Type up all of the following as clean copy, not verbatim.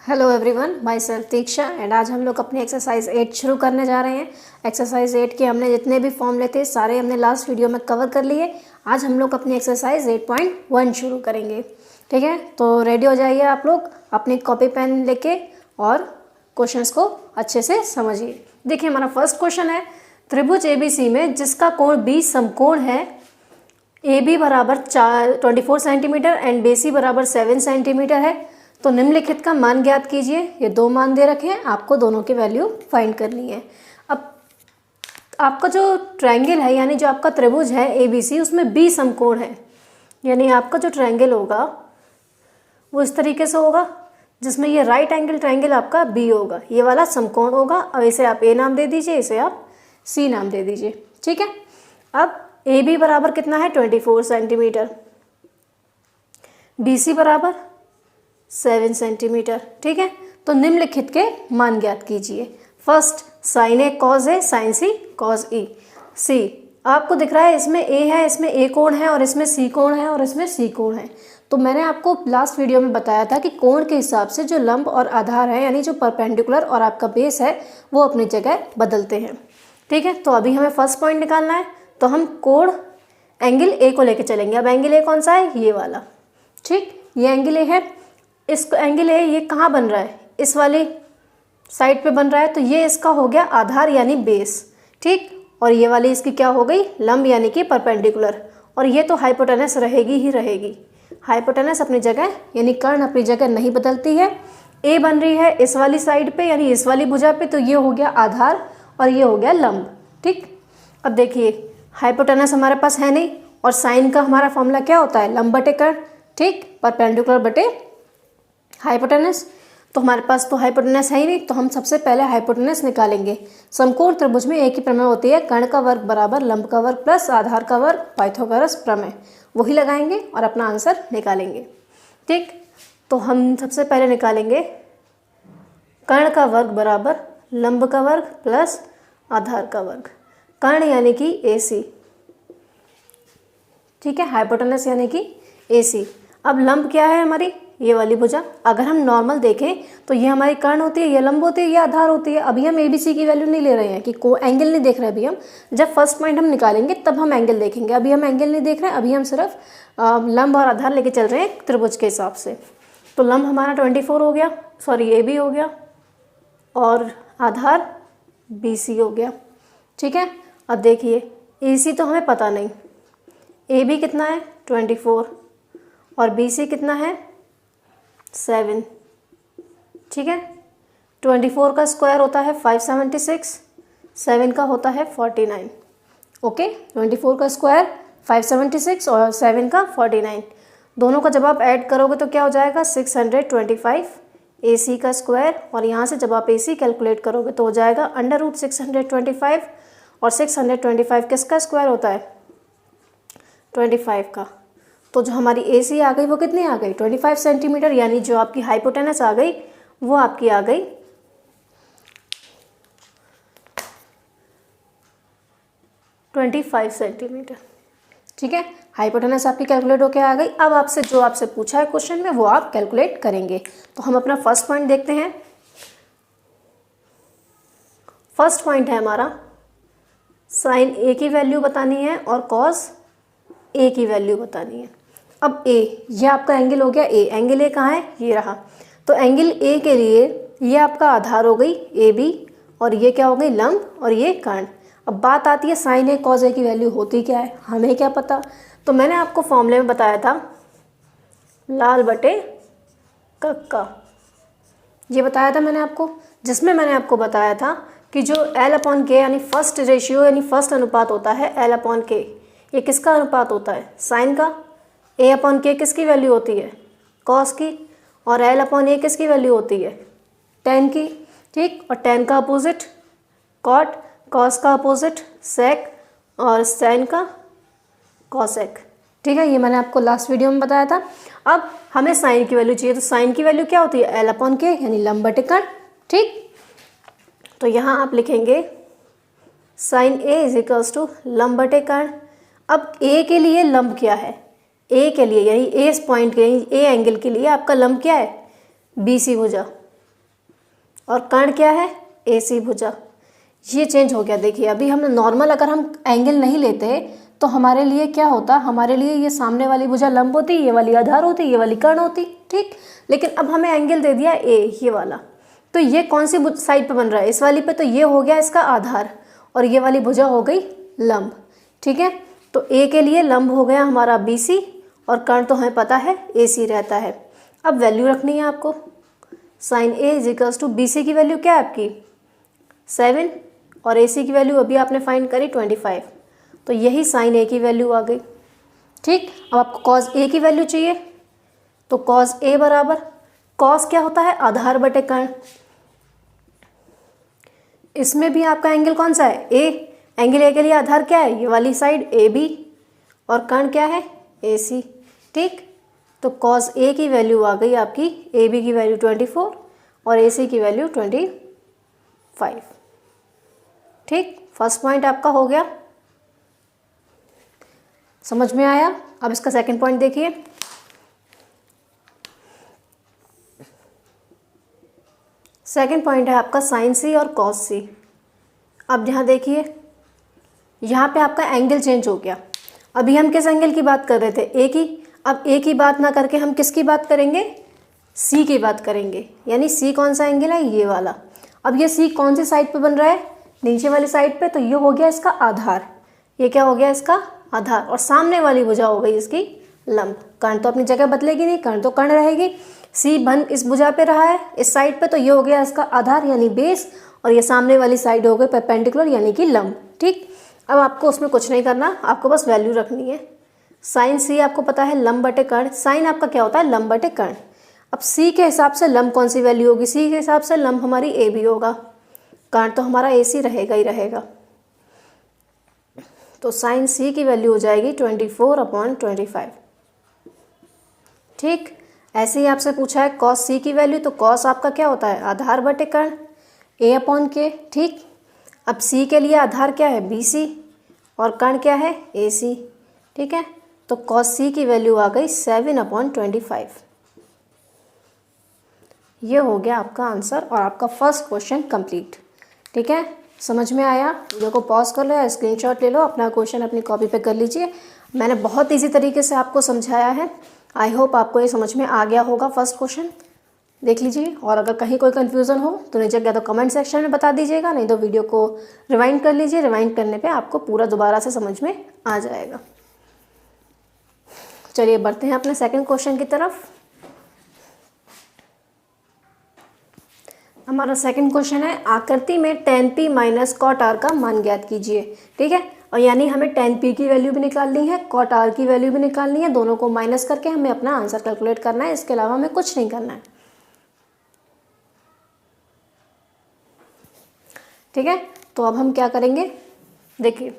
Hello everyone, my self Diksha and आज हम लोग अपनी एक्सरसाइज 8 शुरू करने जा रहे हैं। एक्सरसाइज 8 के हमने जितने भी फॉर्मूले थे सारे हमने लास्ट वीडियो में कवर कर लिए। आज हम लोग अपनी एक्सरसाइज 8.1 शुरू करेंगे। ठीक है, तो रेडी हो जाइए आप लोग अपनी कॉपी पेन लेके और क्वेश्चंस को अच्छे से समझिए। देखिए, हमारा फर्स्ट क्वेश्चन है, त्रिभुज ABC में जिसका कोण B समकोण है, AB बराबर 24 सेंटीमीटर एंड BC बराबर 7 सेंटीमीटर है, तो निम्नलिखित का मान ज्ञात कीजिए। ये दो मान दे रखे हैं, आपको दोनों की वैल्यू फाइंड करनी है। अब आपका जो ट्रायंगल है यानी जो आपका त्रिभुज है ABC, उसमें B समकोण है, यानी आपका जो ट्रायंगल होगा वो इस तरीके से होगा जिसमें ये राइट एंगल ट्रायंगल आपका B होगा, ये वाला समकोण होगा। अब इसे आप A नाम दे दीजिए, इसे आप C नाम दे दीजिए। ठीक है, अब AB बराबर कितना है 24 सेंटीमीटर, BC बराबर 7 सेंटीमीटर। ठीक है, तो निम्नलिखित के मान ज्ञात कीजिए। फर्स्ट, साइन ए कॉज ए साइन सी कॉज ई। सी आपको दिख रहा है, इसमें ए है, इसमें ए कोण है और इसमें सी कोण है और इसमें सी कोण है। तो मैंने आपको लास्ट वीडियो में बताया था कि कोण के हिसाब से जो लंब और आधार है यानी जो परपेंडिकुलर और आपका बेस है वो अपनी जगह बदलते हैं। ठीक है, तो अभी हमें फर्स्ट पॉइंट निकालना है, तो हम कोण एंगल ए को लेके चलेंगे। अब एंगल ए कौन सा है, ये वाला। ठीक, ये एंगल ए है। इसको एंगल है, ये कहाँ बन रहा है, इस वाली साइड पे बन रहा है, तो ये इसका हो गया आधार यानी बेस। ठीक, और ये वाली इसकी क्या हो गई, लंब यानी कि परपेंडिकुलर। और ये तो हाइपोटेनस रहेगी ही रहेगी। हाइपोटेनस अपनी जगह यानी कर्ण अपनी जगह नहीं बदलती है। ए बन रही है इस वाली साइड पे यानी इस वाली भुजा पे, तो ये हो गया आधार और ये हो गया लंब। ठीक, अब देखिए हाइपोटेनस हमारे पास है नहीं और साइन का हमारा फॉर्मूला क्या होता है, लंब बटे कर्ण। ठीक, परपेंडिकुलर बटे हाइपोटेनस। तो हमारे पास तो हाइपोटेनस है ही नहीं, तो हम सबसे पहले हाइपोटेनस निकालेंगे। समकोण त्रिभुज में एक ही प्रमेय होती है, कर्ण का वर्ग बराबर लंब का वर्ग प्लस आधार का वर्ग, पाइथागोरस प्रमेय। वही लगाएंगे और अपना आंसर निकालेंगे। ठीक, तो हम सबसे पहले निकालेंगे कर्ण का वर्ग बराबर लंब का वर्ग प्लस आधार का वर्ग। कर्ण यानी कि AC। ठीक है, हाइपोटेनस यानी कि AC। अब लंब क्या है हमारी, ये वाली भुजा। अगर हम नॉर्मल देखें तो ये हमारी कर्ण होती है, ये लंब होती है, ये आधार होती है। अभी हम ABC की वैल्यू नहीं ले रहे हैं कि को एंगल नहीं देख रहे। अभी हम जब फर्स्ट पॉइंट हम निकालेंगे तब हम एंगल देखेंगे। अभी हम एंगल नहीं देख रहे हैं, अभी हम सिर्फ लंब और आधार लेके चल रहे हैं त्रिभुज के हिसाब से। तो लंब हमारा 24 हो गया, सॉरी AB हो गया और आधार BC हो गया। ठीक है, अब देखिए AC तो हमें पता नहीं, AB कितना है 24 और BC कितना है 7। ठीक है, 24 का स्क्वायर होता है 576, 7 का होता है 49। ओके, 24 का स्क्वायर 576 और 7 का 49। दोनों का जब आप ऐड करोगे तो क्या हो जाएगा 625 AC का स्क्वायर, और यहाँ से जब आप AC कैलकुलेट करोगे तो हो जाएगा √625। और 625 किसका स्क्वायर होता है 25 का। तो जो हमारी AC आ गई वो कितनी आ गई 25 सेंटीमीटर, यानी जो आपकी हाइपोटेनस आ गई वो आपकी आ गई 25 सेंटीमीटर। ठीक है, हाइपोटेनस आपकी कैलकुलेट होके आ गई। अब आपसे जो आपसे पूछा है क्वेश्चन में वो आप कैलकुलेट करेंगे। तो हम अपना फर्स्ट पॉइंट देखते हैं। फर्स्ट पॉइंट है हमारा, साइन A की वैल्यू बतानी है और कॉस A की वैल्यू बतानी है। अब A, ये आपका एंगल हो गया A। एंगल A कहाँ है, ये रहा। तो एंगल A के लिए ये आपका आधार हो गई AB और ये क्या हो गई लंब और ये कर्ण। अब बात आती है साइन A कॉस A की वैल्यू होती क्या है, हमें क्या पता। तो मैंने आपको फॉर्मूले में बताया था लाल बटे कक्का, ये बताया था मैंने आपको, जिसमें मैंने आपको बताया था कि जो L/K यानी फर्स्ट रेशियो यानी फर्स्ट अनुपात होता है L/K, ये किसका अनुपात होता है, साइन का। A/K किसकी वैल्यू होती है, कॉस की। और L/A किसकी वैल्यू होती है, टेन की। ठीक, और टेन का अपोजिट कॉट, कॉस का अपोजिट सेक और साइन का कॉसेक। ठीक है, ये मैंने आपको लास्ट वीडियो में बताया था। अब हमें साइन की वैल्यू चाहिए, तो साइन की वैल्यू क्या होती है L/K यानी लंब बटे कर्ण। ठीक, तो यहाँ आप लिखेंगे साइन A = लंब बटे कर्ण। अब A के लिए लंब क्या है, ए के लिए यानी ए पॉइंट के यानी ए एंगल के लिए आपका लंब क्या है BC भुजा। और कर्ण क्या है, AC भुजा। ये चेंज हो गया। देखिए अभी हम नॉर्मल अगर हम एंगल नहीं लेते तो हमारे लिए क्या होता, हमारे लिए ये सामने वाली भुजा लंब होती, ये वाली आधार होती, ये वाली कर्ण होती, ठीक। लेकिन अब हमें एंगल दे दिया A, ये वाला, तो ये कौन सी साइड पे बन रहा है, इस वाली पे, तो ये हो गया इसका आधार और ये वाली भुजा हो गई लंब, ठीक है। तो A के लिए लंब हो गया हमारा BC और कर्ण तो हमें पता है AC रहता है। अब वैल्यू रखनी है आपको। Sine A equals to BC की वैल्यू क्या है आपकी 7 और AC की वैल्यू अभी आपने फाइंड करी 25, तो यही साइन A की वैल्यू आ गई, ठीक। अब आपको कॉस A की वैल्यू चाहिए, तो कॉस A बराबर, कॉस क्या होता है, आधार बटे कर्ण। इसमें भी आपका एंगल कौन सा है, A। एंगल A के लिए आधार क्या है, ये वाली साइड AB और कर्ण क्या है AC, ठीक। तो कॉस A की वैल्यू आ गई आपकी, AB की वैल्यू 24 और AC की वैल्यू 25, ठीक। फर्स्ट पॉइंट आपका हो गया, समझ में आया। अब इसका सेकंड पॉइंट देखिए। सेकंड पॉइंट है आपका साइन C और कॉस C। अब यहाँ देखिए, यहाँ पे आपका एंगल चेंज हो गया। अभी हम किस एंगल की बात कर रहे थे, A की। अब A की बात ना करके हम किसकी बात करेंगे, C की बात करेंगे। यानी C कौन सा एंगल है, ये वाला। अब ये C कौन सी साइड पे बन रहा है, नीचे वाली साइड पे, तो ये हो गया इसका आधार। ये क्या हो गया इसका आधार और सामने वाली भुजा हो गई इसकी लंब। कर्ण तो अपनी जगह बदलेगी नहीं, कर्ण तो कर्ण रहेगी। C बन इस भुजा पे रहा है इस साइड पे, तो ये हो गया इसका आधार यानी बेस, और ये सामने वाली साइड हो गई परपेंडिकुलर यानी कि लंब, ठीक। अब आपको उसमें कुछ नहीं करना, आपको बस वैल्यू रखनी है। साइन C आपको पता है लंब बटे कर्ण, साइन आपका क्या होता है लंब बटे कर्ण। अब C के हिसाब से लंब कौन सी वैल्यू होगी, C के हिसाब से लंब हमारी AB होगा, कर्ण तो हमारा AC रहेगा ही रहेगा। तो साइन C की वैल्यू हो जाएगी 24/25, ठीक। ऐसे ही आपसे पूछा है कॉस C की वैल्यू, तो कॉस आपका क्या होता है आधार बटे कर्ण A/K, ठीक। अब C के लिए आधार क्या है BC और कर्ण क्या है AC, ठीक है। तो कॉस C की वैल्यू आ गई 7/25। ये हो गया आपका आंसर और आपका फर्स्ट क्वेश्चन कंप्लीट, ठीक है। समझ में आया, वीडियो को पॉज कर लो या स्क्रीनशॉट ले लो, अपना क्वेश्चन अपनी कॉपी पे कर लीजिए। मैंने बहुत इजी तरीके से आपको समझाया है। आई होप आपको ये समझ में आ गया होगा। फर्स्ट क्वेश्चन देख लीजिए, और अगर कहीं कोई कन्फ्यूज़न हो तो नीचे या तो कमेंट सेक्शन में बता दीजिएगा, नहीं तो वीडियो को रिवाइंड कर लीजिए। रिवाइंड करने पे आपको पूरा दोबारा से समझ में आ जाएगा। चलिए बढ़ते हैं अपने सेकंड क्वेश्चन की तरफ। हमारा सेकंड क्वेश्चन है आकृति में tan p minus cot r का मान ज्ञात कीजिए, ठीक है। और यानी हमें tan p की वैल्यू भी निकालनी है, cot r की वैल्यू भी निकालनी है, दोनों को माइनस करके हमें अपना आंसर कैलकुलेट करना है। इसके अलावा हमें कुछ नहीं करना है, ठीक है। तो अब हम क्या करेंगे, देखिए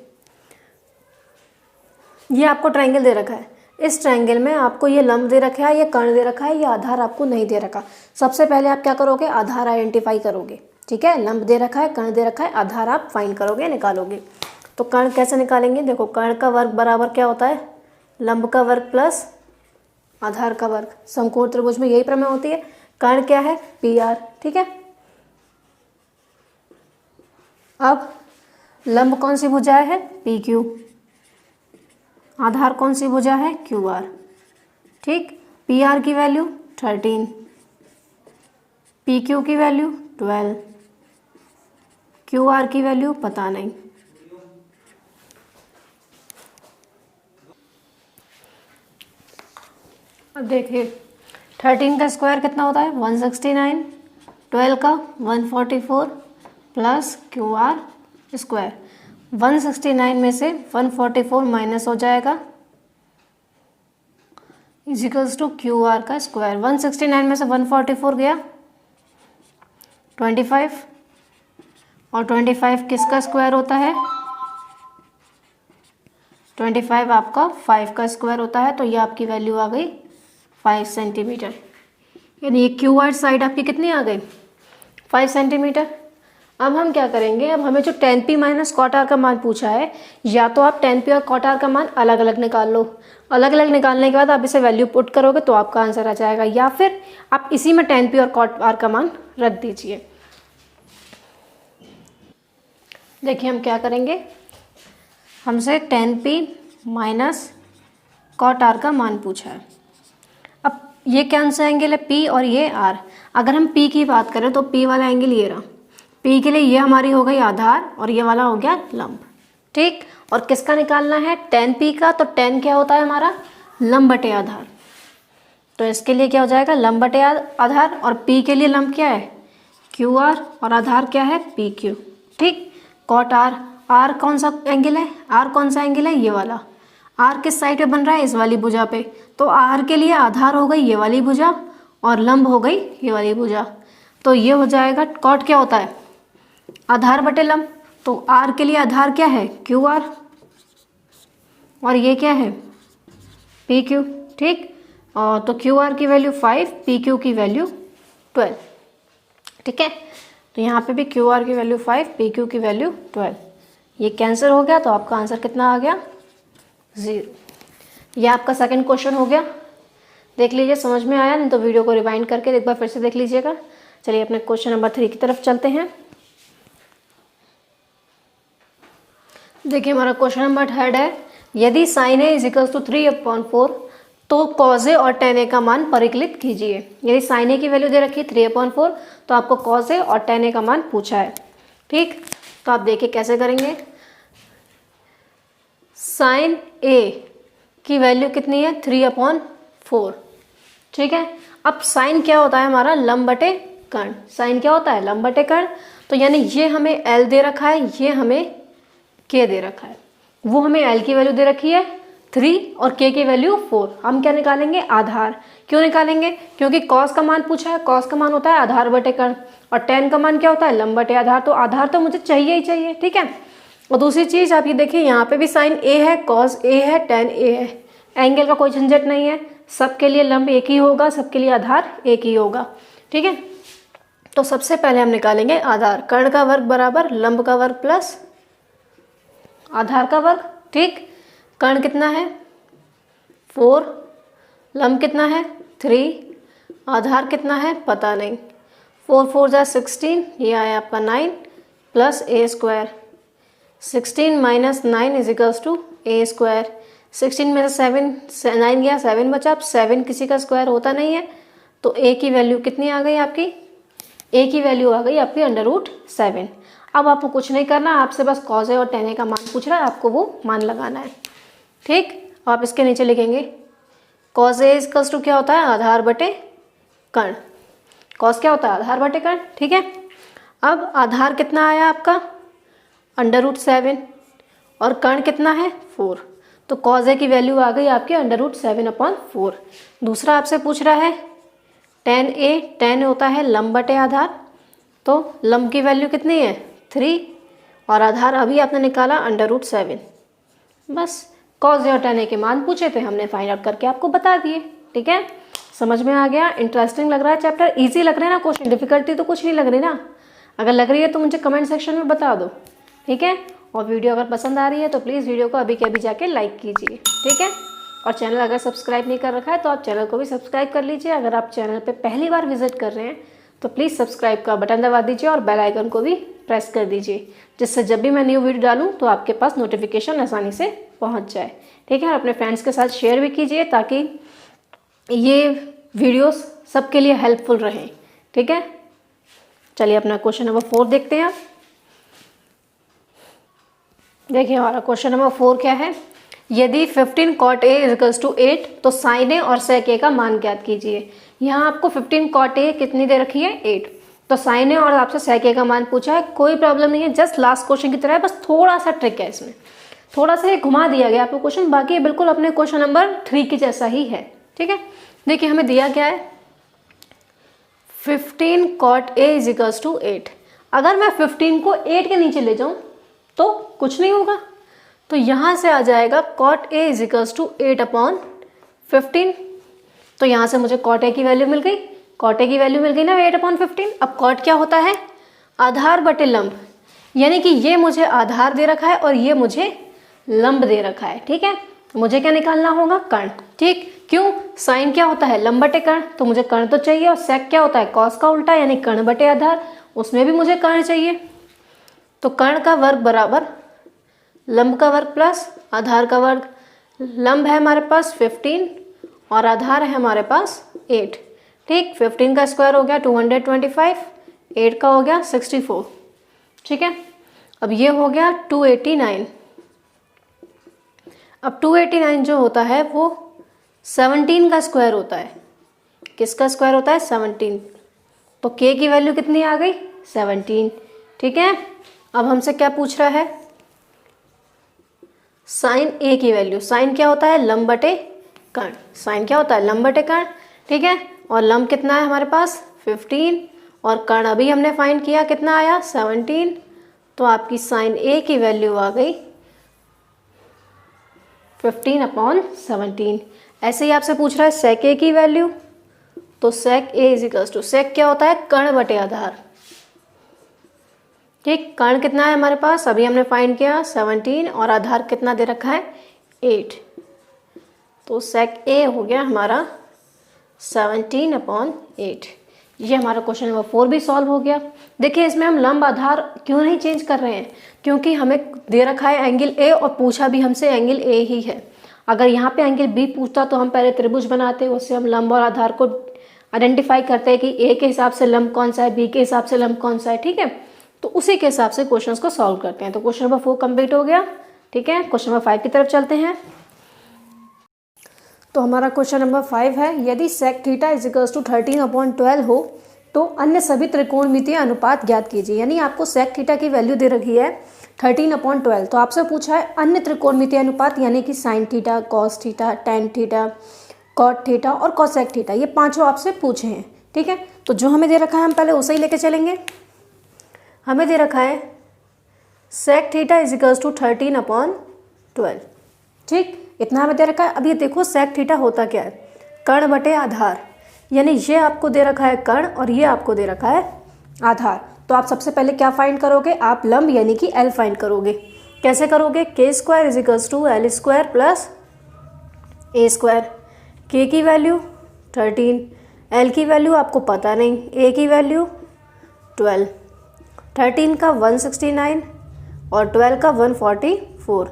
ये आपको ट्रायंगल दे रखा है, इस ट्रायंगल में आपको ये लंब दे रखा है, ये कर्ण दे रखा है, ये आधार आपको नहीं दे रखा। सबसे पहले आप क्या करोगे, आधार आइडेंटिफाई करोगे, ठीक है। लंब दे रखा है, कर्ण दे रखा है, आधार आप फाइंड करोगे, निकालोगे। तो कर्ण कैसे निकालेंगे, देखो कर्ण का वर्ग बराबर क्या होता है, लंब का वर्ग प्लस आधार का वर्ग। समकोण त्रिभुज में यही प्रमेय होती है। कर्ण क्या है PR, ठीक है। अब लंब कौन सी भुजा है PQ, आधार कौन सी भुजा है QR, ठीक। PR की वैल्यू 13, PQ की वैल्यू 12, QR की वैल्यू पता नहीं। अब देखिए 13 का स्क्वायर कितना होता है 169, 12 का 144 प्लस QR स्क्वायर। 169 में से 144 माइनस हो जाएगा इजिकल्स टू QR का स्क्वायर। 169 में से 144 गया 25, और 25 किसका स्क्वायर होता है, 25 आपका 5 का स्क्वायर होता है। तो ये आपकी वैल्यू आ गई 5 सेंटीमीटर, यानी ये QR साइड आपकी कितनी आ गई 5 सेंटीमीटर। अब हम क्या करेंगे, अब हमें जो tan p minus cot r का मान पूछा है, या तो आप tan p और cot r का मान अलग अलग निकाल लो, अलग अलग निकालने के बाद आप इसे वैल्यू पुट करोगे तो आपका आंसर आ जाएगा, या फिर आप इसी में tan p और cot r का मान रख दीजिए। देखिए हम क्या करेंगे, हमसे tan p minus cot r का मान पूछा है। अब ये कौन सा एंगल है, P और ये R। अगर हम P की बात करें तो P वाला एंगल ये रहा, P के लिए ये हमारी हो गई आधार और ये वाला हो गया लंब, ठीक। और किसका निकालना है, tan P का। तो tan क्या होता है हमारा, लंब बटे आधार। तो इसके लिए क्या हो जाएगा, लंब बटे आधार, और P के लिए लंब क्या है, QR, और आधार क्या है, PQ, ठीक। cot R, R कौन सा एंगल है, R कौन सा एंगल है, ये वाला। R किस साइड पे बन रहा है, इस वाली भुजा पे। तो R के लिए आधार हो गई ये वाली भुजा और लंब हो गई ये वाली भुजा। तो ये हो जाएगा, cot क्या होता है, आधार बटे लंब। तो R के लिए आधार क्या है, QR, और ये क्या है, PQ, ठीक। और तो QR की वैल्यू 5, PQ की वैल्यू 12, ठीक है। तो यहाँ पे भी QR की वैल्यू 5, PQ की वैल्यू 12। ये कैंसिल हो गया तो आपका आंसर कितना आ गया, 0। ये आपका सेकंड क्वेश्चन हो गया। देख लीजिए समझ में आया, नहीं तो वीडियो को रिवाइंड करके एक बार फिर से देख लीजिएगा। चलिए अपने क्वेश्चन नंबर 3 की तरफ चलते हैं। देखिए हमारा क्वेश्चन नंबर 3 है, यदि sin a = 3/4 तो cos a और tan a का मान परिकलित कीजिए। यदि sin a की वैल्यू दे रखी है 3/4 तो आपको cos a और tan a का मान पूछा है, ठीक। तो आप देखिए कैसे करेंगे। sin a की वैल्यू कितनी है, 3/4, ठीक है। अब sin क्या होता है हमारा, लंब बटे कर्ण। sin क्या होता है, लंब बटे कर्ण। तो यानी ये हमें L दे रखा है, ये हमें K दे रखा है। वो हमें L की वैल्यू दे रखी है 3 और K की वैल्यू 4। हम क्या निकालेंगे, आधार। क्यों निकालेंगे, क्योंकि cos का मान पूछा है, cos का मान होता है आधार बटे कर्ण, और tan का मान क्या होता है, लंब बटे आधार। तो आधार तो मुझे चाहिए ही चाहिए, ठीक है। और दूसरी चीज़ आप ये देखिए, यहाँ पे भी sin A है, cos A है, tan A है। एंगल का कोई झंझट नहीं है, सबके लिए लंब एक ही होगा, सबके लिए आधार एक ही होगा, ठीक है। तो सबसे पहले हम निकालेंगे आधार। कर्ण का वर्ग बराबर लंब का वर्ग प्लस आधार का वर्ग, ठीक। कर्ण कितना है, 4, लंब कितना है, 3, आधार कितना है पता नहीं। 4 4 जा 16, ये आया आपका 9 प्लस a²। 16 minus 9 = a²। 16 में से 9 गया, 7 बचा। अब 7 किसी का स्क्वायर होता नहीं है, तो a की वैल्यू कितनी आ गई आपकी, a की वैल्यू आ गई आपकी √7। अब आपको कुछ नहीं करना, आपसे बस cos a और tan a का मान पूछ रहा है, आपको वो मान लगाना है, ठीक। आप इसके नीचे लिखेंगे cos a = क्या होता है, आधार बटे कर्ण। cos क्या होता है, आधार बटे कर्ण, ठीक है। अब आधार कितना आया आपका, √7, और कर्ण कितना है, 4। तो cos a की वैल्यू आ गई आपकी √7/4। दूसरा आपसे पूछ रहा है tan a, tan होता है लंब बटे आधार, तो लंब की वैल्यू कितनी है, 3, और आधार अभी आपने निकाला √7। बस cos a और tan a के मान पूछे थे, हमने फाइंड आउट करके आपको बता दिए, ठीक है। समझ में आ गया, इंटरेस्टिंग लग रहा है चैप्टर, इजी लग रहा है ना क्वेश्चन, डिफिकल्टी तो कुछ नहीं लग रही ना। अगर लग रही है तो मुझे कमेंट सेक्शन में बता दो, ठीक है। और वीडियो अगर पसंद आ रही है तो प्लीज़ वीडियो को अभी के अभी जाके लाइक कीजिए, ठीक है। और चैनल अगर सब्सक्राइब नहीं कर रखा है तो आप चैनल को भी सब्सक्राइब कर लीजिए। अगर आप चैनल पे पहली बार विजिट कर रहे हैं तो प्लीज़ सब्सक्राइब का बटन दबा दीजिए और बेल आइकन को भी प्रेस कर दीजिए, जिससे जब भी मैं न्यू वीडियो डालूँ तो आपके पास नोटिफिकेशन आसानी से पहुँच जाए, ठीक है। और अपने फ्रेंड्स के साथ शेयर भी कीजिए ताकि ये वीडियोस सबके लिए हेल्पफुल रहें, ठीक है। चलिए अपना क्वेश्चन नंबर 4 देखते हैं आप। देखिए हमारा क्वेश्चन नंबर 4 क्या है, यदि 15 cot a = 8 तो sin a और sec a का मान ज्ञात कीजिए। यहाँ आपको 15 cot a कितनी दे रखी है, 8, तो sin a और आपसे sec a का मान पूछा है। कोई प्रॉब्लम नहीं है, जस्ट लास्ट क्वेश्चन की तरह है, बस थोड़ा सा ट्रिक है इसमें, थोड़ा सा घुमा दिया गया आपको क्वेश्चन, बाकी ये बिल्कुल अपने क्वेश्चन नंबर 3 के जैसा ही है, ठीक है। देखिए हमें दिया क्या है, 15 cot a = 8। अगर मैं 15 को 8 के नीचे ले जाऊं तो कुछ नहीं होगा, तो यहाँ से आ जाएगा cot a = 8/15। तो यहाँ से मुझे cot a की वैल्यू मिल गई, cot a की वैल्यू मिल गई ना 8/15। अब cot क्या होता है, आधार बटे लंब, यानी कि ये मुझे आधार दे रखा है और ये मुझे लंब दे रखा है, ठीक है। तो मुझे क्या निकालना होगा, कर्ण, ठीक। क्यों, साइन क्या होता है, लंब बटे कर्ण, तो मुझे कर्ण तो चाहिए। और सेक क्या होता है, कॉस का उल्टा यानी कर्ण बटे आधार, उसमें भी मुझे कर्ण चाहिए। तो कर्ण का वर्ग बराबर लंब का वर्ग प्लस आधार का वर्ग। लंब है हमारे पास 15 और आधार है हमारे पास 8। ठीक, 15 का स्क्वायर हो गया 225, 8 का हो गया 64। ठीक है, अब ये हो गया 289। अब 289 जो होता है वो 17 का स्क्वायर होता है। किसका स्क्वायर होता है? 17। तो k की वैल्यू कितनी आ गई? 17। ठीक है, अब हमसे क्या पूछ रहा है? साइन a की वैल्यू। साइन क्या होता है? लंब बटे कर्ण। साइन क्या होता है? लंब बटे कर्ण। ठीक है, और लंब कितना है हमारे पास? 15 और कर्ण अभी हमने फाइंड किया, कितना आया? 17। तो आपकी साइन a की वैल्यू आ गई 15/17। ऐसे ही आपसे पूछ रहा है सेक a की वैल्यू। तो सेक a इजिकल्स टू, सेक क्या होता है? कर्ण बटे आधार। ठीक, कर्ण कितना है हमारे पास? अभी हमने फाइंड किया 17 और आधार कितना दे रखा है? 8। तो सेक a हो गया हमारा 17/8। ये हमारा क्वेश्चन नंबर 4 भी सॉल्व हो गया। देखिए इसमें हम लंब आधार क्यों नहीं चेंज कर रहे हैं? क्योंकि हमें दे रखा है एंगल A और पूछा भी हमसे एंगल A ही है। अगर यहाँ पे एंगल B पूछता तो हम पहले त्रिभुज बनाते, उससे हम लंब और आधार को आइडेंटिफाई करते हैं कि A के हिसाब से लंब कौन सा है, B के हिसाब से लंब कौन सा है। ठीक है, तो उसी के हिसाब से क्वेश्चन को सॉल्व करते हैं। तो क्वेश्चन नंबर 4 कंप्लीट हो गया। ठीक है, क्वेश्चन नंबर 5 की तरफ चलते हैं। तो हमारा क्वेश्चन नंबर 5 है, यदि सेक थीटा इजिकल्स टू 13/12 हो तो अन्य सभी त्रिकोणमितीय अनुपात ज्ञात कीजिए। यानी आपको सेक थीटा की वैल्यू दे रखी है 13/12, तो आपसे पूछा है अन्य त्रिकोणमितीय अनुपात, यानी कि sine theta, cos theta, tan theta, cot theta और कोसेक थीटा, ये पांचों आपसे पूछे हैं। ठीक है, तो जो हमें दे रखा है हम पहले उसे ही लेके चलेंगे। हमें दे रखा है सेक थीटा इजिकल्स टू 13/12। ठीक, इतना हमें दे रखा है। अब ये देखो सेक थीटा होता क्या है? कर्ण बटे आधार। यानी ये आपको दे रखा है कर्ण और ये आपको दे रखा है आधार। तो आप सबसे पहले क्या फाइंड करोगे? आप लंब यानी कि L फाइंड करोगे। कैसे करोगे? k square equals to L square plus a square. k की वैल्यू 13, L की वैल्यू आपको पता नहीं, a की वैल्यू 12। 13 का 169 और 12 का 144।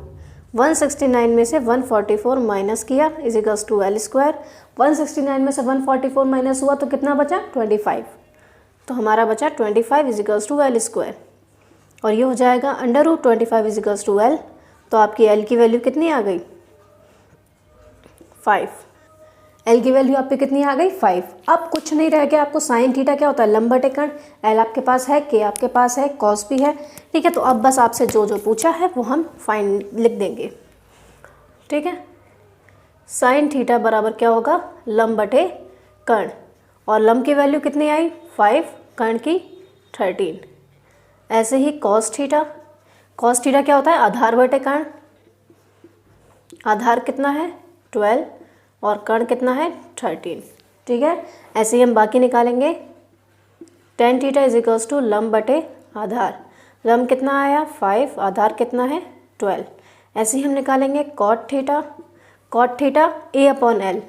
169 में से 144 माइनस किया इजिकल्स टू L स्क्वायर। 169 में से 144 माइनस हुआ तो कितना बचा? 25। तो हमारा बचा 25 इजिकल्स टू L स्क्वायर और ये हो जाएगा √25 इजिकल्स टू L। तो आपकी L की वैल्यू कितनी आ गई? 5। L की वैल्यू आप पे कितनी आ गई? 5। अब कुछ नहीं रह गया आपको। साइन थीटा क्या होता है? लंब बटे कर्ण। L आपके पास है, K आपके पास है, कॉस भी है। ठीक है, तो अब बस आपसे जो जो पूछा है वो हम फाइन लिख देंगे। ठीक है, साइन थीटा बराबर क्या होगा? लंब बटे कर्ण, और लंब की वैल्यू कितनी आई? 5, कर्ण की 13। ऐसे ही कॉस थीटा, कॉस थीटा क्या होता है? आधार बटे कर्ण। आधार कितना है? 12 और कर्ण कितना है? 13। ठीक है, ऐसे ही हम बाकी निकालेंगे। टेन थीटा इजिकल्स टू लंब बटे आधार। लंब कितना आया? 5, आधार कितना है? 12। ऐसे ही हम निकालेंगे cot theta. Cot theta A/L।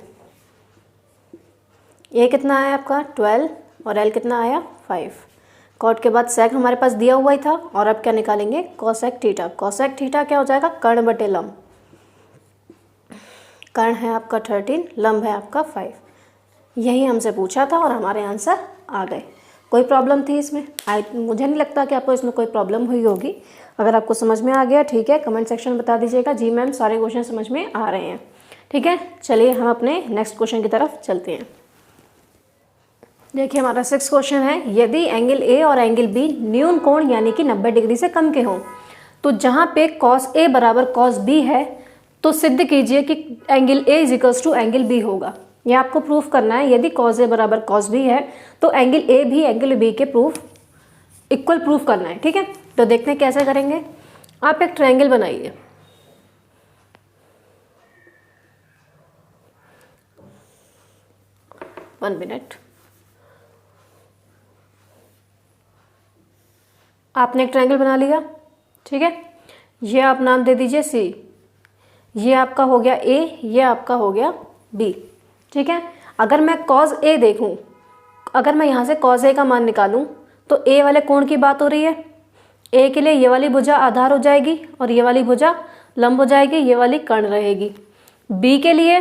A कितना आया आपका? 12 और L कितना आया? 5। कॉट के बाद सेक हमारे पास दिया हुआ ही था, और अब क्या निकालेंगे? Cosec theta. कोसेक थीटा क्या हो जाएगा? कर्ण बटे लंब। कर्ण है आपका 13, लंब है आपका 5। यही हमसे पूछा था और हमारे आंसर आ गए। कोई प्रॉब्लम थी इसमें? मुझे नहीं लगता कि आपको इसमें कोई प्रॉब्लम हुई होगी। अगर आपको समझ में आ गया ठीक है, कमेंट सेक्शन में बता दीजिएगा जी मैम सारे क्वेश्चन समझ में आ रहे हैं। ठीक है, चलिए हम अपने नेक्स्ट क्वेश्चन की तरफ चलते हैं। देखिए हमारा 6 क्वेश्चन है, यदि एंगल A और एंगल B न्यून कोण यानी कि 90 डिग्री से कम के हों तो जहाँ पे cos A बराबर cos B है तो सिद्ध कीजिए कि angle A equals to angle B होगा। ये आपको प्रूफ करना है। यदि cos A बराबर cos B है तो एंगल A भी एंगल B के इक्वल प्रूफ करना है। ठीक है, तो देखते हैं कैसे करेंगे। आप एक ट्रायंगल बनाइए। One minute. आपने एक ट्रायंगल बना लिया। ठीक है, ये आप नाम दे दीजिए C। ये आपका हो गया A, ये आपका हो गया B। ठीक है, अगर मैं cos A देखूं, अगर मैं यहाँ से cos A का मान निकालूं तो A वाले कोण की बात हो रही है। ए के लिए ये वाली भुजा आधार हो जाएगी और ये वाली भुजा लंब हो जाएगी, ये वाली कर्ण रहेगी। बी के लिए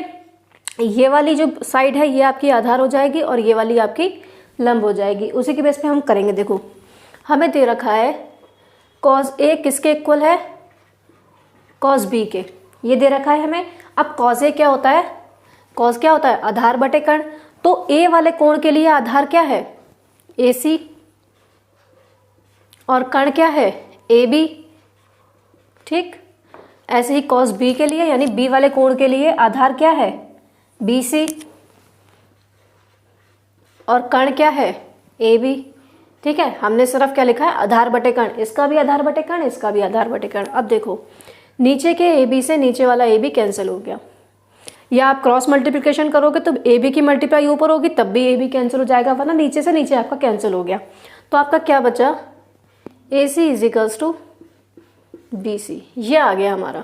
ये वाली जो साइड है ये आपकी आधार हो जाएगी और ये वाली आपकी लंब हो जाएगी। उसी के बेस पे हम करेंगे। देखो हमें दे रखा है कॉस ए किसके इक्वल है, कॉस बी के, ये दे रखा है हमें। अब कॉस ए क्या होता है, कॉस क्या होता है, आधार बटे कर्ण। तो ए वाले कोण के लिए आधार क्या है, ए सी, और कर्ण क्या है, ए बी। ठीक, ऐसे ही कॉस बी के लिए यानी बी वाले कोण के लिए आधार क्या है, बी सी, और कर्ण क्या है, ए बी। ठीक है, हमने सिर्फ क्या लिखा है, आधार बटे कर्ण, इसका भी आधार बटे कर्ण, इसका भी आधार बटे कर्ण। अब देखो नीचे के ए बी से नीचे वाला ए बी कैंसिल हो गया, या आप क्रॉस मल्टीप्लिकेशन करोगे तो ए बी की मल्टीप्लाई ऊपर होगी तब भी ए बी कैंसिल हो जाएगा, वरना नीचे से नीचे आपका कैंसिल हो गया। तो आपका क्या बचा, A C is equals to B C, ये आ गया हमारा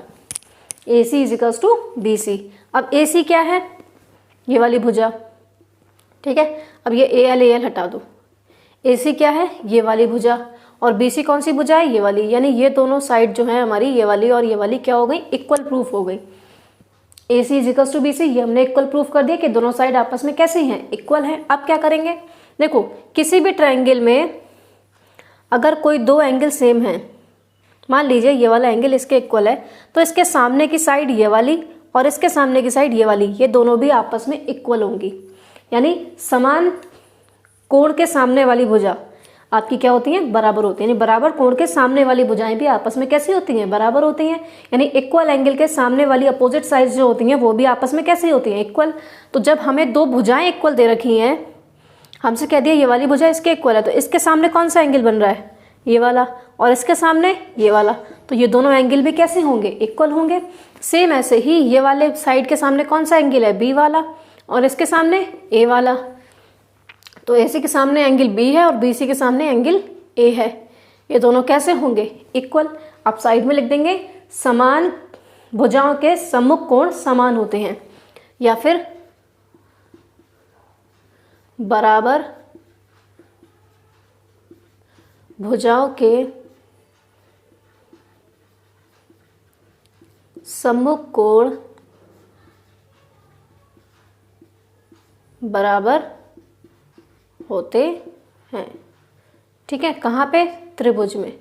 A C is equals to B C. अब ए सी क्या है, ये वाली भुजा। ठीक है, अब ये ए एल हटा दो, ए सी क्या है, ये वाली भुजा, और बी सी कौन सी भुजा है, ये वाली। यानी ये दोनों साइड जो है हमारी, ये वाली और ये वाली क्या हो गई, इक्वल प्रूफ हो गई। A C is equals to B C, ये हमने इक्वल प्रूफ कर दिया कि दोनों साइड आपस में कैसे हैं, इक्वल हैं। अब क्या करेंगे, देखो किसी भी ट्रायंगल में अगर कोई दो एंगल सेम हैं, मान लीजिए ये वाला एंगल इसके इक्वल है, तो इसके सामने की साइड ये वाली और इसके सामने की साइड ये वाली, ये दोनों भी आपस में इक्वल होंगी। यानी समान कोण के सामने वाली भुजा आपकी क्या होती हैं, बराबर होती है। यानी बराबर कोण के सामने वाली भुजाएं भी आपस में कैसी होती हैं, बराबर होती हैं। यानी इक्वल एंगल के सामने वाली अपोजिट साइड्स जो होती हैं वो भी आपस में कैसी होती हैं, इक्वल। तो जब हमें दो भुजाएं इक्वल दे रखी हैं, हमसे कह दिया ये वाली भुजा इसके इक्वल है, तो इसके सामने कौन सा एंगल बन रहा है, ये वाला, और इसके सामने ये वाला, तो ये दोनों एंगल भी कैसे होंगे, इक्वल होंगे। सेम ऐसे ही ये वाले साइड के सामने कौन सा एंगल है, बी वाला, और इसके सामने ए वाला, तो ए सी के सामने एंगल बी है और बी सी के सामने एंगल ए है, ये दोनों कैसे होंगे, इक्वल। आप साइड में लिख देंगे समान भुजाओं के सम्मुख कोण समान होते हैं, या फिर बराबर भुजाओं के सम्मुख कोण बराबर होते हैं। ठीक है, कहाँ पे, त्रिभुज में।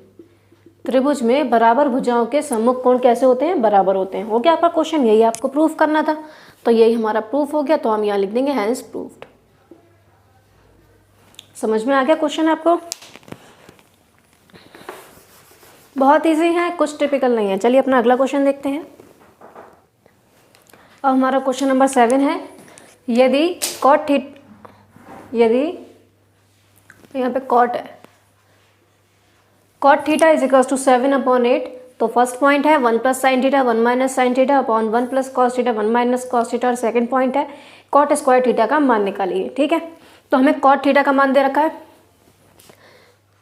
त्रिभुज में बराबर भुजाओं के सम्मुख कोण कैसे होते हैं, बराबर होते हैं। हो गया आपका क्वेश्चन, यही आपको प्रूफ करना था, तो यही हमारा प्रूफ हो गया। तो हम यहाँ लिख देंगे हैंस प्रूफ्ड। समझ में आ गया क्वेश्चन आपको, बहुत इजी है, कुछ टिपिकल नहीं है। चलिए अपना अगला क्वेश्चन देखते हैं। अब हमारा क्वेश्चन नंबर 7 है, यदि कॉट थीटा, यदि यहाँ पे कॉट है, cot theta is equals to 7/8, तो फर्स्ट पॉइंट है 1 plus sine theta 1 minus sine theta upon 1 plus cos theta 1 minus cos theta, और सेकंड पॉइंट है कॉट स्क्वायर थीटा का मान निकालिए। ठीक है, तो हमें कॉट थीटा का मान दे रखा है,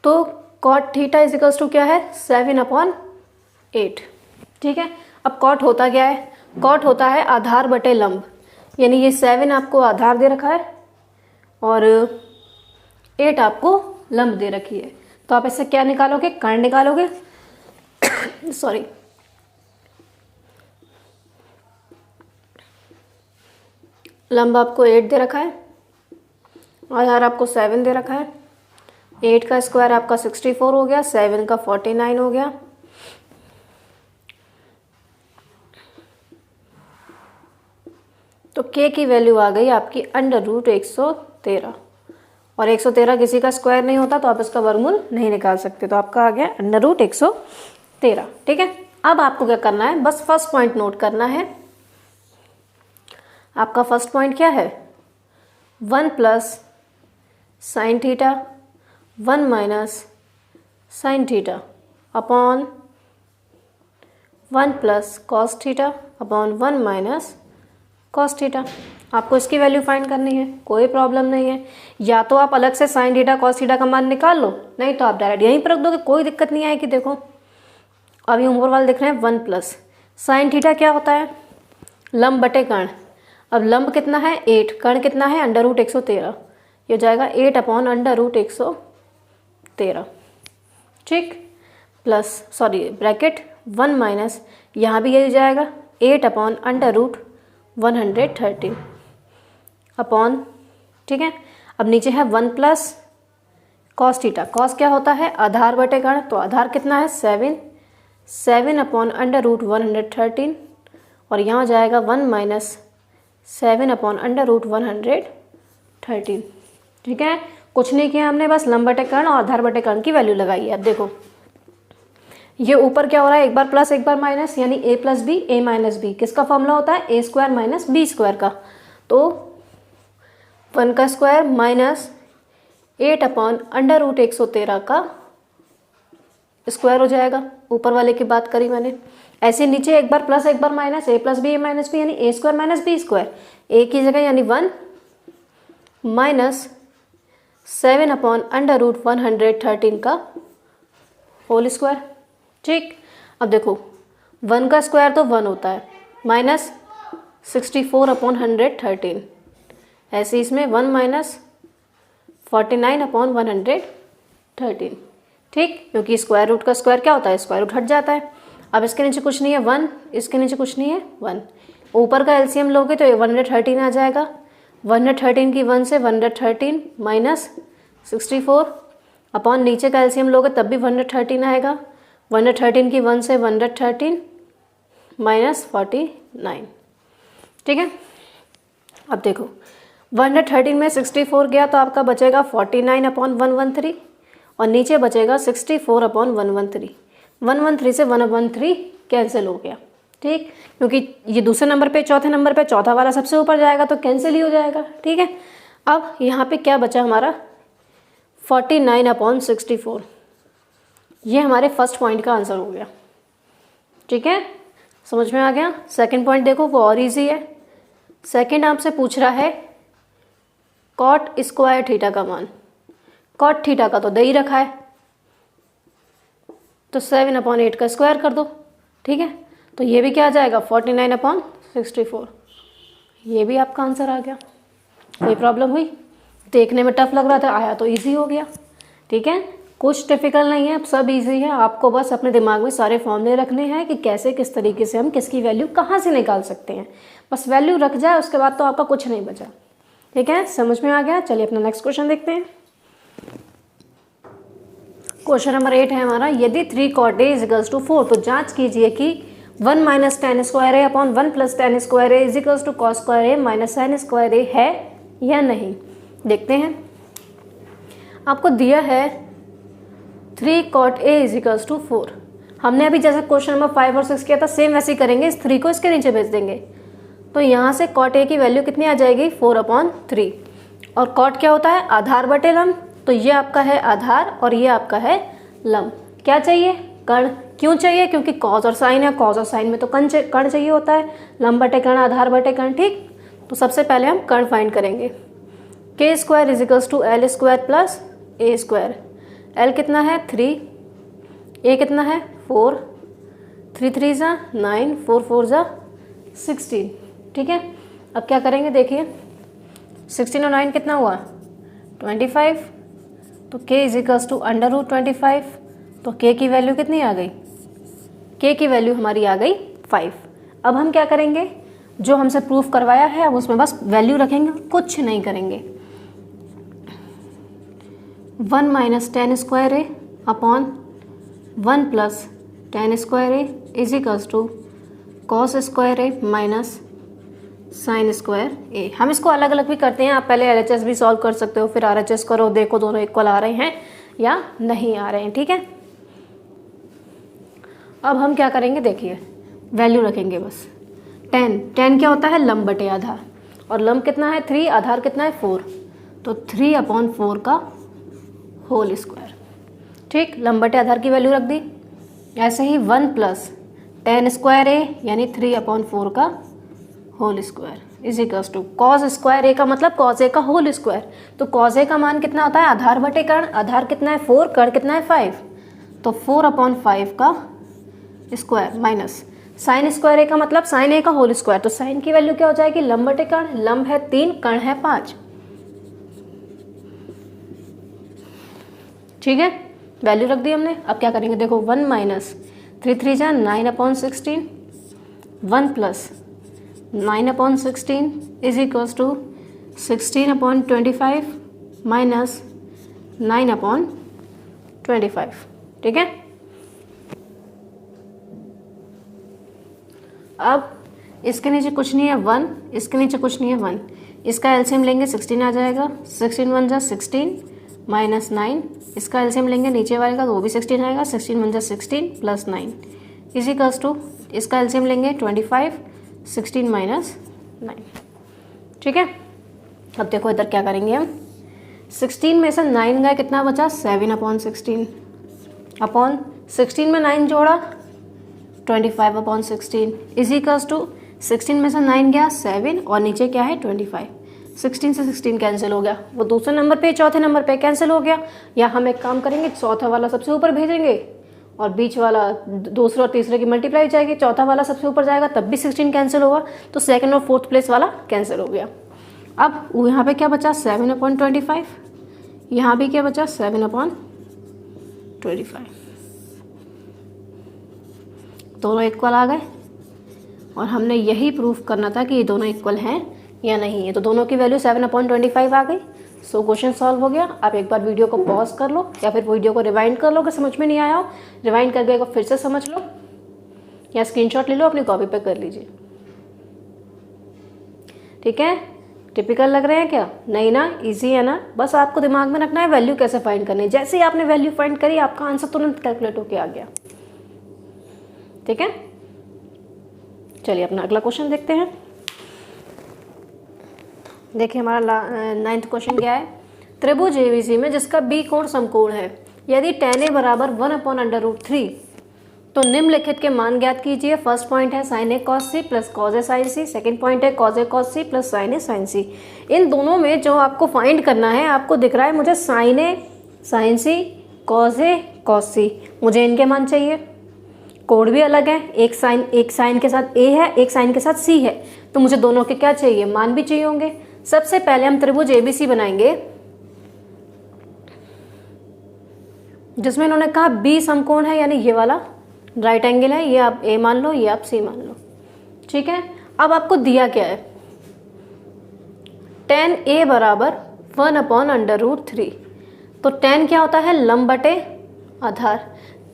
तो cot theta is equals to क्या है, 7/8। ठीक है, अब कॉट होता क्या है, कॉट होता है आधार बटे लंब, यानी ये 7 आपको आधार दे रखा है और 8 आपको लंब दे रखी है। तो आप इससे क्या निकालोगे, कर्ण निकालोगे सॉरी, लंब आपको 8 दे रखा है, आधार आपको 7 दे रखा है। 8 का स्क्वायर आपका 64 हो गया, 7 का 49 हो गया। तो k की वैल्यू आ गई आपकी √113, और 113 किसी का स्क्वायर नहीं होता, तो आप इसका वर्गमूल नहीं निकाल सकते, तो आपका आ गया √113। ठीक है, अब आपको क्या करना है, बस फर्स्ट पॉइंट नोट करना है। आपका फर्स्ट पॉइंट क्या है, 1 plus sine theta 1 minus sine theta upon 1 plus cos theta upon 1 minus cos theta. आपको इसकी वैल्यू फाइंड करनी है, कोई प्रॉब्लम नहीं है। या तो आप अलग से साइन थीटा कॉस थीटा का मान निकाल लो, नहीं तो आप डायरेक्ट यहीं पर रख दोगे, कोई दिक्कत नहीं आएगी। देखो अभी ऊपर वाले दिख रहे हैं 1 प्लस साइन थीटा क्या होता है, लंब बटे कर्ण। अब लंब कितना है 8, कर्ण कितना है √113, ये हो जाएगा 8/√113। ठीक, प्लस ब्रैकेट 1 माइनस यहाँ भी यही हो जाएगा 8 अपॉन अंडर रूट 113 अपॉन, ठीक है। अब नीचे है 1 प्लस कॉस थीटा। कॉस क्या होता है? आधार बटे कर्ण। तो आधार कितना है? 7 अपॉन अंडर रूट 113 और यहाँ हो जाएगा 1 माइनस 7 अपॉन अंडर रूट 113, ठीक है। कुछ नहीं किया हमने, बस लंब बटे कर्ण और आधार बटे कर्ण की वैल्यू लगाई है। अब देखो ये ऊपर क्या हो रहा है, एक बार प्लस एक बार माइनस, यानी a plus B A minus B. किसका फॉर्मूला होता है? A square minus B square का। तो 1 का square minus 8 upon under root 113 का स्क्वायर हो जाएगा। ऊपर वाले की बात करी मैंने। ऐसे नीचे एक बार प्लस एक बार minus, A plus B A minus B, यानी ए स्क्वायर माइनस बी स्क्वायर। ए की जगह यानी 1 माइनस 7 अपॉन अंडर रूट 113 का होल स्क्वायर, ठीक। अब देखो 1 का स्क्वायर तो 1 होता है, माइनस 64 अपॉन 113। ऐसे इसमें 1 माइनस 49 अपॉन 113, ठीक, क्योंकि स्क्वायर रूट का स्क्वायर क्या होता है? स्क्वायर रूट हट जाता है। अब इसके नीचे कुछ नहीं है 1, इसके नीचे कुछ नहीं है 1। ऊपर का एलसीएम लोगे तो 113 आ जाएगा। 113 की 1 से 113 माइनस 64 अपॉन नीचे का एलसीएम लोगे तब भी 113 आएगा। 113 की 1 से 113 माइनस 49, ठीक है। अब देखो 113 में 64 गया तो आपका बचेगा 49 अपॉन 113 और नीचे बचेगा 64 अपॉन 113। 113 से 113 कैंसिल हो गया, ठीक, क्योंकि ये दूसरे नंबर पे चौथे नंबर पे चौथा वाला सबसे ऊपर जाएगा तो कैंसिल ही हो जाएगा, ठीक है। अब यहाँ पे क्या बचा हमारा? 49 अपॉन 64। ये हमारे फर्स्ट पॉइंट का आंसर हो गया, ठीक है। समझ में आ गया? सेकंड पॉइंट देखो, वो और इजी है। सेकंड आपसे पूछ रहा है कॉट स्क्वायर थीटा का मान। कॉट थीटा का तो दे ही रखा है, तो 7 अपॉन 8 का स्क्वायर कर दो, ठीक है। तो ये भी क्या आ जाएगा? 49 अपॉन 64। ये भी आपका आंसर आ गया। कोई प्रॉब्लम हुई? देखने में टफ लग रहा था, आया तो इजी हो गया, ठीक है। कुछ डिफिकल्ट नहीं है, अब सब इजी है। आपको बस अपने दिमाग में सारे फॉर्मूले रखने हैं कि कैसे किस तरीके से हम किसकी वैल्यू कहाँ से निकाल सकते हैं। बस वैल्यू रख जाए, उसके बाद तो आपका कुछ नहीं बचा, ठीक है। समझ में आ गया? चलिए अपना नेक्स्ट क्वेश्चन देखते हैं। क्वेश्चन नंबर 8 है हमारा, यदि 3 cot a इजिकल्स टू 4 तो जांच कीजिए कि 1 minus tan square A upon 1 plus tan square A equals to cos square A minus sine square A है या नहीं। देखते हैं। आपको दिया है 3 cot a इजिकल्स टू 4। हमने अभी जैसे क्वेश्चन नंबर 5 और 6 किया था, सेम वैसे ही करेंगे। इस 3 को इसके नीचे भेज देंगे, तो यहाँ से cot a की वैल्यू कितनी आ जाएगी? 4/3। और cot क्या होता है? आधार बटे लंब। तो ये आपका है आधार और ये आपका है लंब। क्या चाहिए? कर्ण। क्यों चाहिए? क्योंकि कॉस और साइन है, कॉस और साइन में तो कर्ण चाहिए होता है। लंब बटे कर्ण, आधार बटे कर्ण, ठीक। तो सबसे पहले हम कर्ण फाइंड करेंगे। K square equals to L square plus A square. L कितना है? 3, ए कितना है? 4, 3 3 जा 9, 4 4 जा 16, ठीक है। अब क्या करेंगे देखिए, 16 और 9 कितना हुआ? 25। तो k equals to under root 25। तो k की वैल्यू कितनी आ गई? k की वैल्यू हमारी आ गई 5। अब हम क्या करेंगे, जो हमसे प्रूफ करवाया है अब उसमें बस वैल्यू रखेंगे, कुछ नहीं करेंगे। 1 minus tan square A upon 1 plus tan square A equals to cos square A minus sine square A. हम इसको अलग अलग भी करते हैं। आप पहले LHS भी सॉल्व कर सकते हो, फिर RHS करो, देखो दोनों इक्वल आ रहे हैं या नहीं आ रहे हैं, ठीक है। अब हम क्या करेंगे देखिए, वैल्यू रखेंगे बस। 10 क्या होता है? लंब बटे आधार, और लंब कितना है? 3, आधार कितना है? 4। तो 3/4 का होल स्क्वायर, ठीक। लंब बटे आधार की वैल्यू रख दी। ऐसे ही 1 प्लस टेन स्क्वायर ए यानी 3/4 का whole square equals to cos square A का मतलब कॉस ए का होल स्क्वायर। तो कॉस ए का मान कितना होता है? आधार बटे कर्ण। आधार कितना है? 4, कर्ण कितना है? 5। तो 4/5 का square minus sine square A का मतलब साइन ए का होल स्क्वायर। तो साइन की वैल्यू क्या हो जाएगी? लंब बटे कर्ण। लंब है 3, कर्ण है 5, ठीक है। वैल्यू रख दी हमने। अब क्या करेंगे, देखो 1 माइनस 3 3 जा 9/16, 1 plus 9/16 is equals to 16/25 minus 9/25। ठीक है। अब इसके नीचे कुछ नहीं है 1, इसके नीचे कुछ नहीं है 1, इसका एलसीएम लेंगे 16 आ जाएगा। 16 1 जा 16 माइनस 9, इसका एलसीएम लेंगे नीचे वाले का तो वो भी 16 आएगा। 16 1 जा 16 प्लस 9 इज इक्वल्स टू, इसका एलसीएम लेंगे 25, 16 माइनस 9। ठीक है। अब देखो इधर क्या करेंगे हम, 16 में से 9 गया, कितना बचा 7/16, अपॉन 16 में 9 जोड़ा 25/16 इज इक्वल्स टू 16 में से 9 गया 7 और नीचे क्या है 25। 16 से 16 कैंसिल हो गया, वो दूसरे नंबर पे चौथे नंबर पे कैंसिल हो गया। या हम एक काम करेंगे, चौथा वाला सबसे ऊपर भेजेंगे और बीच वाला दूसरे और तीसरे की मल्टीप्लाई जाएगी, चौथा वाला सबसे ऊपर जाएगा तब भी 16 कैंसिल होगा, तो सेकंड और फोर्थ प्लेस वाला कैंसिल हो गया। अब यहाँ पे क्या बचा 7/25, यहाँ भी क्या बचा 7/25, दोनों इक्वल आ गए। और हमने यही प्रूफ करना था कि ये दोनों इक्वल हैं या नहीं है, तो दोनों की वैल्यू 7/25 आ गई। सो क्वेश्चन सॉल्व हो गया। आप एक बार वीडियो को पॉज कर लो या फिर वीडियो को रिवाइंड कर लो, अगर समझ में नहीं आया हो रिवाइंड करके एक फिर से समझ लो या स्क्रीनशॉट ले लो, अपनी कॉपी पे कर लीजिए। ठीक है। टिपिकल लग रहे हैं क्या? नहीं ना, इजी है ना। बस आपको दिमाग में रखना है वैल्यू कैसे फाइंड करनी है। जैसे ही आपने वैल्यू फाइंड करी आपका आंसर तुरंत कैलकुलेट होके आ गया। ठीक है। चलिए अपना अगला क्वेश्चन देखते हैं। देखिए हमारा 9th क्वेश्चन क्या है। त्रिभुज एबीसी में जिसका बी कोण समकोण है, यदि tan a बराबर 1/√3 तो निम्नलिखित के मान ज्ञात कीजिए। फर्स्ट पॉइंट है sin a cos c plus cos a sin c, second point है cos a cos c plus sin a sin c। इन दोनों में जो आपको फाइंड करना है, आपको दिख रहा है मुझे sin a sin c cos a cos c, मुझे इनके मान चाहिए। कोण भी अलग है, एक साइन के साथ a है, एक साइन के साथ c है, तो मुझे दोनों के क्या चाहिए, मान भी चाहिए होंगे। सबसे पहले हम त्रिभुज एबीसी बनाएंगे जिसमें इन्होंने कहा बी समकोण है, यानी ये वाला राइट एंगल है, ये आप ए मान लो, ये आप सी मान लो। ठीक है। अब आपको दिया क्या है, tan a बराबर 1/√3, तो tan क्या होता है, लंब बटे आधार।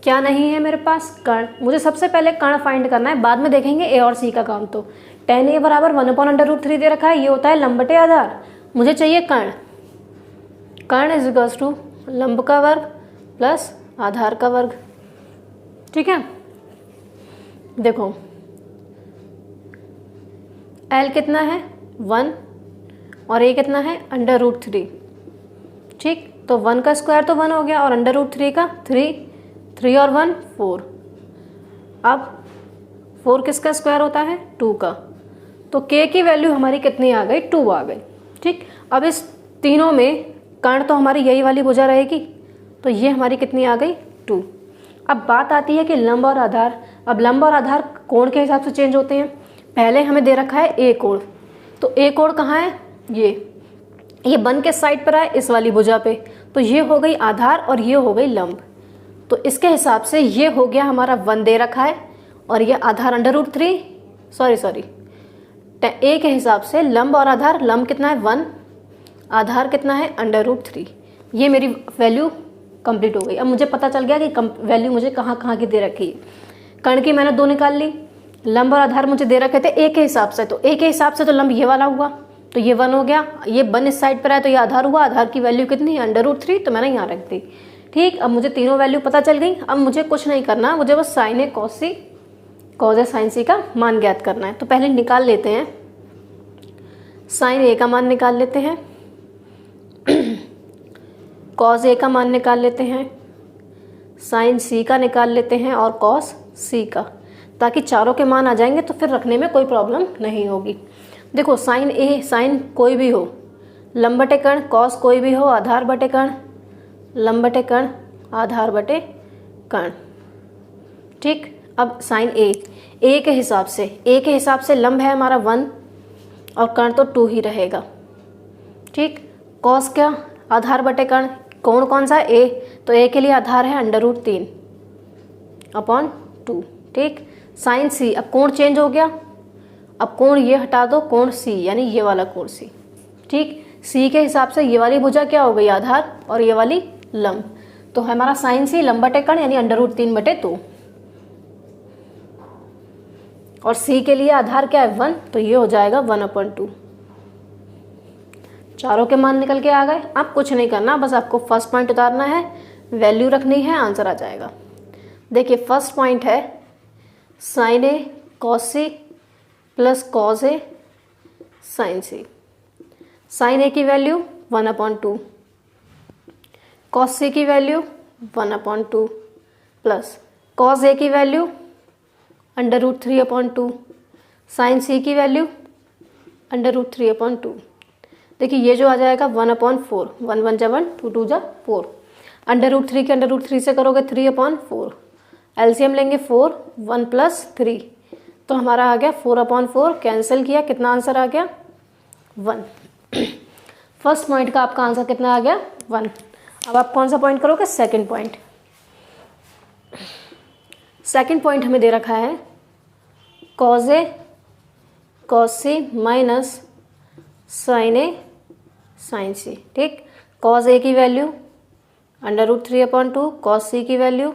क्या नहीं है मेरे पास, कर्ण। मुझे सबसे पहले कर्ण फाइंड करना है, बाद में देखेंगे ए और सी का काम। तो tan a बराबर 1/√3 दे रखा है, ये होता है लंब बटे आधार। मुझे चाहिए कर्ण। कर्ण इज इक्वल्स टू लंब का वर्ग प्लस आधार का वर्ग। ठीक है। देखो L कितना है 1 और A कितना है √3। ठीक, तो 1 का स्क्वायर तो 1 हो गया और √3 का 3 और 1 4। अब 4 किसका स्क्वायर होता है, 2 का। तो K की वैल्यू हमारी कितनी आ गई, 2 आ गई। ठीक, अब इस तीनों में कर्ण तो हमारी यही वाली भुजा रहेगी, तो ये हमारी कितनी आ गई, 2। अब बात आती है कि लंब और आधार। अब लंब और आधार कोण के हिसाब से चेंज होते हैं। पहले हमें दे रखा है ए कोण, तो ए कोण कहाँ है, ये बन के साइड पर आए इस वाली भुजा पे, तो ये हो गई आधार और ये हो गई लंब। तो इसके हिसाब से ये हो गया हमारा 1 दे रखा है और ये आधार √3, सॉरी ए के हिसाब से लंब और आधार, लंब कितना है 1, आधार कितना है √3। ये मेरी वैल्यू कंप्लीट हो गई। अब मुझे पता चल गया कि वैल्यू मुझे कहाँ की दे रखी है। कर्ण की मैंने 2 निकाल ली, लंब और आधार मुझे दे रखे थे ए के हिसाब से, तो ए के हिसाब से तो लंब ये वाला हुआ, तो ये 1 हो गया। ये 1 इस साइड पर है तो ये आधार हुआ, आधार की वैल्यू कितनी है √3, तो मैंने यहाँ रख दी। ठीक, अब मुझे तीनों वैल्यू पता चल गई। अब मुझे कुछ नहीं करना, मुझे बस sin a cos c cos a sin c का मान ज्ञात करना है। तो पहले निकाल लेते हैं, sin a का मान निकाल लेते हैं, cos a का मान निकाल लेते हैं, sin c का निकाल लेते हैं और cos c का, ताकि चारों के मान आ जाएंगे तो फिर रखने में कोई प्रॉब्लम नहीं होगी। देखो sin a, sin कोई भी हो, लंब बटे कर्ण, cos कोई भी हो, आधार बटे कर्ण, लंब बटे कर्ण, आधार बटे कर्ण। ठीक, अब sin a के हिसाब से लंब है हमारा 1 और कर्ण तो 2 ही रहेगा। ठीक, cos क्या, आधार बटे कर्ण, कोण कौन सा, ए, तो ए के लिए आधार है √3/2, ठीक। साइन सी, अब कोण चेंज हो गया, अब कोण ये हटा दो, कोण सी यानी ये वाला कोण सी, ठीक। सी के हिसाब से ये वाली भुजा क्या हो गई, आधार, और ये वाली लंब, तो हमारा साइन सी लंब बटे कर्ण यानी √3/2, और सी के लिए आधार क्या है 1, तो ये हो जाएगा 1/2। चारों के मान निकल के आ गए। अब कुछ नहीं करना, बस आपको फर्स्ट पॉइंट उतारना है, वैल्यू रखनी है, आंसर आ जाएगा। देखिए फर्स्ट पॉइंट है sign A cos C plus cos A sign C. Sign ए की वैल्यू 1/2, कॉस सी की वैल्यू 1/2 प्लस कॉस ए की वैल्यू √3/2, साइन सी की वैल्यू √3/2। देखिए ये जो आ जाएगा 1/4, 1 1 जा 1, 2 2 जा 4, √3 के √3 से करोगे 3/4, एलसीएम लेंगे 4, 1 + 3, तो हमारा आ गया 4/4, कैंसिल किया, कितना आंसर आ गया 1। फर्स्ट पॉइंट का आपका आंसर कितना आ गया 1। अब आप कौन सा पॉइंट करोगे, सेकंड पॉइंट। सेकंड पॉइंट हमें दे रखा है cos A cos C minus sign A sign सी, ठीक। कॉस ए की वैल्यू √3/2, कॉस सी की वैल्यू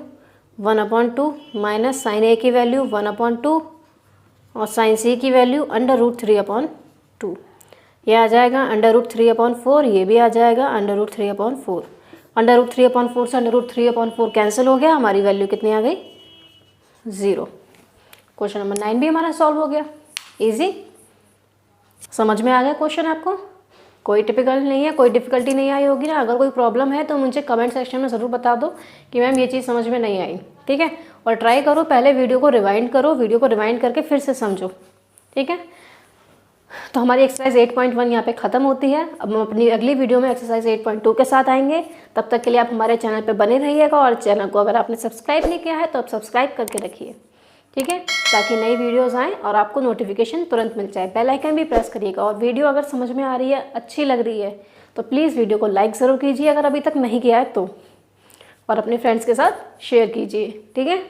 1/2 माइनस साइन ए की वैल्यू 1/2 और साइन सी की वैल्यू √3/2। ये आ जाएगा √3/4, ये भी आ जाएगा √3/4। √3/4 से √3/4 कैंसिल हो गया, हमारी वैल्यू कितनी आ गई 0। क्वेश्चन नंबर 9 भी हमारा सॉल्व हो गया, इजी। समझ में आ गया क्वेश्चन आपको, कोई टिपिकल नहीं है, कोई डिफिकल्टी नहीं आई होगी ना। अगर कोई प्रॉब्लम है तो मुझे कमेंट सेक्शन में ज़रूर बता दो कि मैम ये चीज़ समझ में नहीं आई, ठीक है। और ट्राई करो, पहले वीडियो को रिवाइंड करो, वीडियो को रिवाइंड करके फिर से समझो, ठीक है। तो हमारी एक्सरसाइज 8.1 यहाँ पे ख़त्म होती है। अब हम अपनी अगली वीडियो में एक्सरसाइज 8.2 के साथ आएंगे। तब तक के लिए आप हमारे चैनल पे बने रहिएगा, और चैनल को अगर आपने सब्सक्राइब नहीं किया है तो आप सब्सक्राइब करके रखिए, ठीक है, ताकि नई वीडियोस आएँ और आपको नोटिफिकेशन तुरंत मिल जाए। बेल आइकन भी प्रेस करिएगा, और वीडियो अगर समझ में आ रही है, अच्छी लग रही है, तो प्लीज़ वीडियो को लाइक ज़रूर कीजिए अगर अभी तक नहीं किया है तो, और अपने फ्रेंड्स के साथ शेयर कीजिए, ठीक है।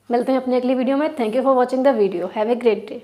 मिलते हैं अपनी अगली वीडियो में। Thank you for watching the video. Have a great day.